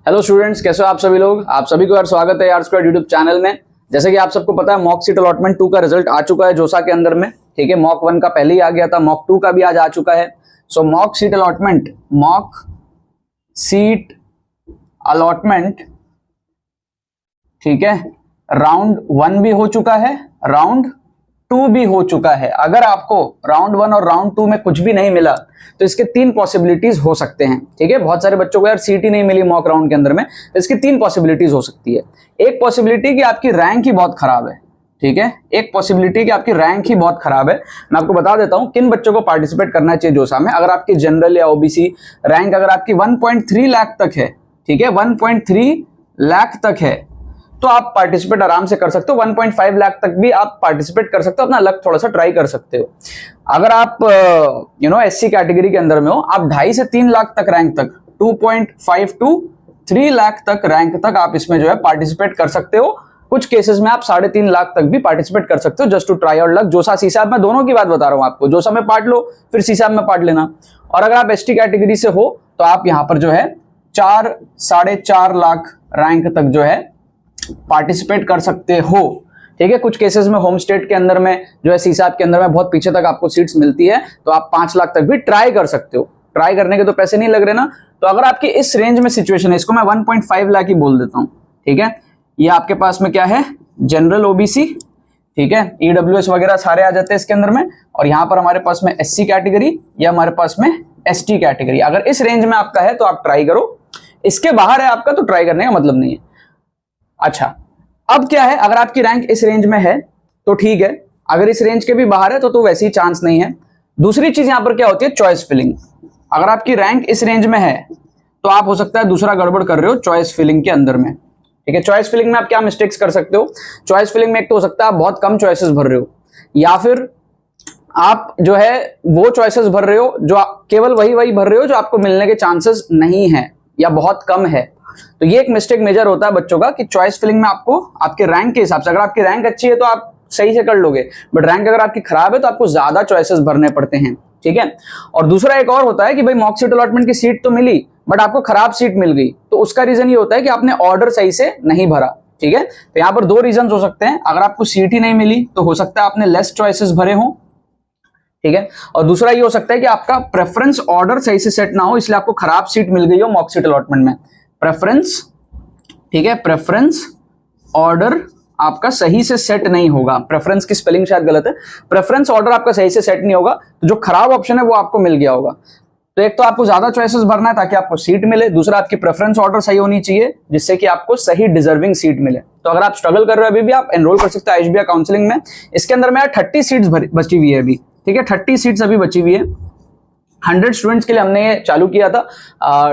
Hello students, कैसे हो आप सभी लोग। आप सभी को यार स्वागत है यार स्क्वायर यूट्यूब चैनल में। जैसे कि आप सबको पता है मॉक सीट अलॉटमेंट 2 का रिजल्ट आ चुका है जोसा के अंदर में। ठीक है, मॉक 1 का पहले ही आ गया था, मॉक 2 का भी आज आ चुका है। सो मॉक सीट अलॉटमेंट ठीक है, राउंड 1 भी हो चुका है, राउंड 2 भी हो चुका है। अगर आपको राउंड 1 और राउंड 2 में कुछ भी नहीं मिला तो इसके 3 पॉसिबिलिटीज हो सकते हैं। ठीक है, बहुत सारे बच्चों को यार सीट ही नहीं मिली मॉक राउंड के अंदर में, तो इसकी 3 पॉसिबिलिटीज हो सकती है। एक पॉसिबिलिटी कि आपकी रैंक ही बहुत खराब है। ठीक है, एक पॉसिबिलिटी कि आपकी रैंक ही बहुत खराब है। मैं आपको बता देता हूं किन बच्चों को पार्टिसिपेट करना चाहिए जोसा में। अगर आपकी जनरल या ओबीसी रैंक अगर आपकी 1.3 लाख तक है, ठीक है 1.3 लाख तक है, तो आप पार्टिसिपेट आराम से कर सकते हो। 1.5 लाख तक भी आप पार्टिसिपेट कर सकते हो, अपना लक थोड़ा सा ट्राई कर सकते हो। अगर आप एससी कैटेगरी के अंदर में हो, आप 2.5 से 3 लाख तक रैंक तक 2.5 टू 3 लाख तक रैंक तक आप इसमें जो है पार्टिसिपेट कर सकते हो। कुछ केसेस में आप 3.5 लाख तक भी पार्टिसिपेट कर सकते हो, just to try out luck. JoSAA CSAB में दोनों की बात बता रहा हूं आपको, जोसा में पार्ट लो फिर सीसाब में पार्ट लेना। और अगर आप एसटी कैटेगरी से हो तो आप यहां पर जो है 4-4.5 लाख रैंक तक जो है पार्टिसिपेट कर सकते हो। ठीक है, कुछ केसेस में होम स्टेट के अंदर में जो है सीसाब के अंदर में बहुत पीछे तक आपको सीट्स मिलती है, तो आप 5 लाख तक भी ट्राई कर सकते हो। ट्राई करने के तो पैसे नहीं लग रहे ना। तो अगर आपकी इस रेंज में सिचुएशन है, इसको मैं 1.5 लाख ही बोल देता हूं। ठीक है, ये आपके पास में क्या है, जनरल ओबीसी, ठीक है, ईडब्ल्यूएस वगैरह सारे आ जाते हैं इसके अंदर में। और यहां पर हमारे पास में एससी कैटेगरी या हमारे पास में एसटी कैटेगरी। अगर इस रेंज में आपका है तो आप ट्राई करो, इसके बाहर है आपका तो ट्राई करने का मतलब नहीं है। अच्छा, अब क्या है, अगर आपकी रैंक इस रेंज में है तो ठीक है, अगर इस रेंज के भी बाहर है तो वैसे ही चांस नहीं है। दूसरी चीज यहां पर क्या होती है, चॉइस फिलिंग। अगर आपकी रैंक इस रेंज में है तो आप हो सकता है दूसरा गड़बड़ कर रहे हो चॉइस फिलिंग के अंदर में। ठीक है, चॉइस फिलिंग में आप क्या मिस्टेक्स कर सकते हो। चॉइस फिलिंग में एक तो हो सकता है आप बहुत कम चॉइसेस भर रहे हो, या फिर आप जो है वो चॉइसेस भर रहे हो जो केवल वही भर रहे हो जो आपको मिलने के चांसेस नहीं है या बहुत कम है। तो ये एक मिस्टेक मेजर होता है बच्चों का कि चॉइस फिलिंग में आपको आपके रैंक के हिसाब से, अगर आपकी रैंक अच्छी है तो आप सही से कर लोगे, बट रैंक अगर आपकी खराब है तो आपको ज्यादा चॉइसेस भरने पड़ते हैं। ठीक है, और दूसरा एक और होता है कि भाई मॉक सीट अलॉटमेंट की सीट तो मिली बट आपको खराब सीट मिल गई, तो उसका रीजन ये होता है कि आपने ऑर्डर सही से नहीं भरा। ठीक है, तो यहाँ पर 2 रीजन हो सकते हैं। अगर आपको सीट ही नहीं मिली तो हो सकता है आपने लेस चॉइसेस भरे हो। ठीक है, और दूसरा ये हो सकता है कि आपका प्रेफरेंस ऑर्डर सही से सेट ना हो, इसलिए आपको खराब सीट मिल गई हो मॉक सीट अलॉटमेंट में। प्रेफरेंस, ठीक है, प्रेफरेंस ऑर्डर आपका सही से सेट नहीं होगा। प्रेफरेंस की स्पेलिंग शायद गलत है, प्रेफरेंस ऑर्डर आपका सही से सेट नहीं होगा, तो जो खराब ऑप्शन है वो आपको मिल गया होगा। तो एक तो आपको ज्यादा चॉइसेस भरना है ताकि आपको सीट मिले, दूसरा आपकी प्रेफरेंस ऑर्डर सही होनी चाहिए जिससे कि आपको सही डिजर्विंग सीट मिले। तो अगर आप स्ट्रगल कर रहे हो अभी भी, आप एनरोल कर सकते हो आईएसबीआई काउंसलिंग में। इसके अंदर में 30 सीट्स बची हुई है अभी। ठीक है, 30 सीट्स अभी बची हुई है। 100 स्टूडेंट्स के लिए हमने ये चालू किया था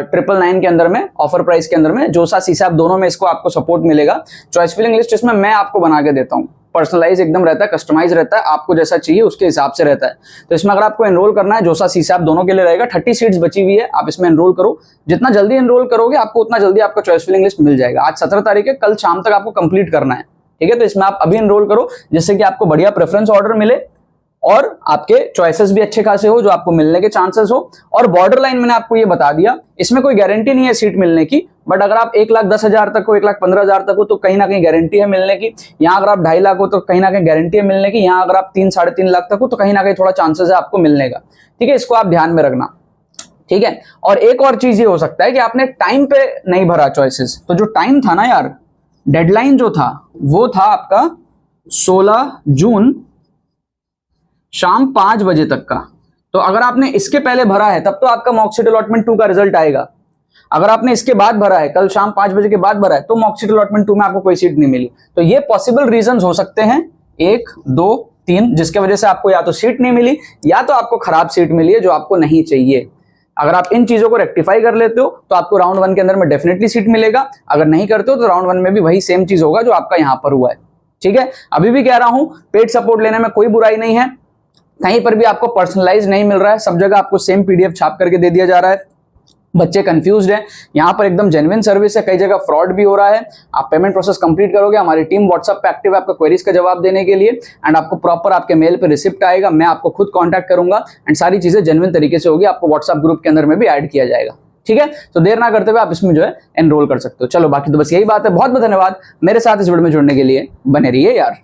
999 के अंदर में, ऑफर प्राइस के अंदर में। जोसा सीसाब दोनों में इसको आपको सपोर्ट मिलेगा। चॉइस फिलिंग लिस्ट इसमें मैं आपको बना के देता हूँ, पर्सनलाइज एकदम रहता है, कस्टमाइज रहता है, आपको जैसा चाहिए उसके हिसाब से रहता है। तो इसमें अगर आपको एनरोल करना है, जोसा सीसाब दोनों के लिए रहेगा। 30 सीट्स बची हुई है, आप इसमें एनरोल करो। जितना जल्दी एनरोल करोगे आपको उतना जल्दी आपका चॉइस फिलिंग लिस्ट मिल जाएगा। आज 17 तारीख है, कल शाम तक आपको कंप्लीट करना है। ठीक है, तो इसमें आप अभी एनरोल करो जिससे कि आपको बढ़िया प्रेफरेंस ऑर्डर मिले और आपके चॉइसेस भी अच्छे खासे हो जो आपको मिलने के चांसेस हो। और बॉर्डर लाइन मैंने आपको ये बता दिया, इसमें कोई गारंटी नहीं है सीट मिलने की, बट अगर आप 1,10,000 तक हो, 1,15,000 तक हो तो कहीं ना कहीं गारंटी है मिलने की। यहाँ अगर आप 2.5 लाख हो तो कहीं ना कहीं गारंटी है मिलने की। यहाँ अगर आप 3-3.5 लाख तक हो तो कहीं ना कहीं थोड़ा चांसेस है आपको मिलने का। ठीक है, इसको आप ध्यान में रखना। ठीक है, और एक और चीज ये हो सकता है कि आपने टाइम पे नहीं भरा चॉइसेस। तो जो टाइम था ना यार, डेडलाइन जो था वो था आपका 16 जून शाम 5 बजे तक का। तो अगर आपने इसके पहले भरा है तब तो आपका मॉक सीट अलॉटमेंट 2 का रिजल्ट आएगा। अगर आपने इसके बाद भरा है, कल शाम 5 बजे के बाद भरा है, तो मॉक सीट अलॉटमेंट 2 में आपको कोई सीट नहीं मिली। तो ये पॉसिबल रीजंस हो सकते हैं 1, 2, 3, जिसके वजह से आपको या तो सीट नहीं मिली या तो आपको खराब सीट मिली है जो आपको नहीं चाहिए। अगर आप इन चीजों को रेक्टिफाई कर लेते हो तो आपको राउंड 1 के अंदर में डेफिनेटली सीट मिलेगा। अगर नहीं करते हो तो राउंड 1 में भी वही सेम चीज होगा जो आपका यहां पर हुआ है। ठीक है, अभी भी कह रहा हूं, पेड सपोर्ट लेने में कोई बुराई नहीं है। कहीं पर भी आपको पर्सनलाइज नहीं मिल रहा है, सब जगह आपको सेम पीडीएफ छाप करके दे दिया जा रहा है। बच्चे कंफ्यूज्ड हैं, यहाँ पर एकदम जेन्युइन सर्विस है, कई जगह फ्रॉड भी हो रहा है। आप पेमेंट प्रोसेस कंप्लीट करोगे, हमारी टीम व्हाट्सएप पे एक्टिव है आपका क्वेरीज का जवाब देने के लिए, एंड आपको प्रॉपर आपके मेल पे रिसिप्ट आएगा, मैं आपको खुद कांटेक्ट करूंगा एंड सारी चीजें जेन्युइन तरीके से होगी। आपको व्हाट्सएप ग्रुप के अंदर में भी ऐड किया जाएगा। ठीक है, तो देर ना करते हुए आप इसमें जो है एनरोल कर सकते हो। चलो बाकी तो बस यही बात है। बहुत बहुत धन्यवाद मेरे साथ इस वीडियो में जुड़ने के लिए, बने रहिए यार।